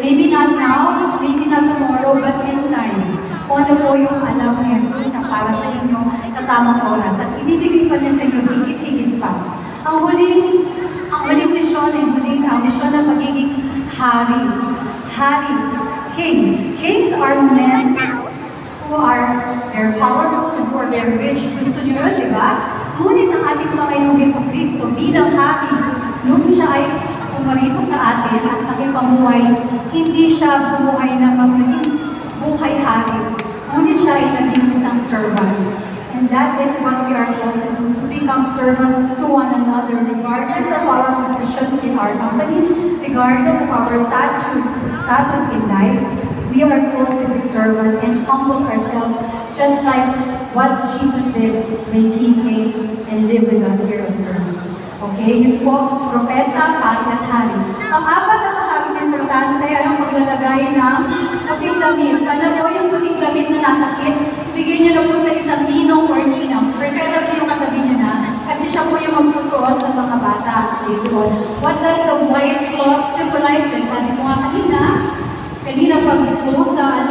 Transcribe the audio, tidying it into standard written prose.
Maybe not now, maybe not tomorrow, but in time. Kung ano po yung alam ni Jesus na para sa inyo sa tamang oras. At ibibigay pa niya sa inyo higit-higit pa. Ang huling misyon ay misyon ng pagiging hari. Hari. King. Kings are men who are very powerful and who are very rich. Gusto niyo yun, di ba? Ngunit ang ating Panginoong Jesucristo bilang hari, nung siya ay pumarito sa atin at naging pamuhay, hindi siya bumuhay na magiging buhay hari. Ngunit siya ay naging isang servant. And that is what we are called to do, to become servant to one another, regardless of our position in our company, regardless of our status in life. We are called to be servant and humble ourselves, just like what Jesus did when He came and lived with us here on earth. Okay, yun po, propeta, pari at hari. Ang apat na kahawig na importante ay ang paglalagay ng puting damit. Sana po yung puting damit na nasakit, bigyan niyo na po sa isang ninong or ninang. Preferably yung katabi niyo na, kasi siya po yung magsusuot sa mga bata. What does the white cloth symbolizes? Sabi ko nga kanina pag po sa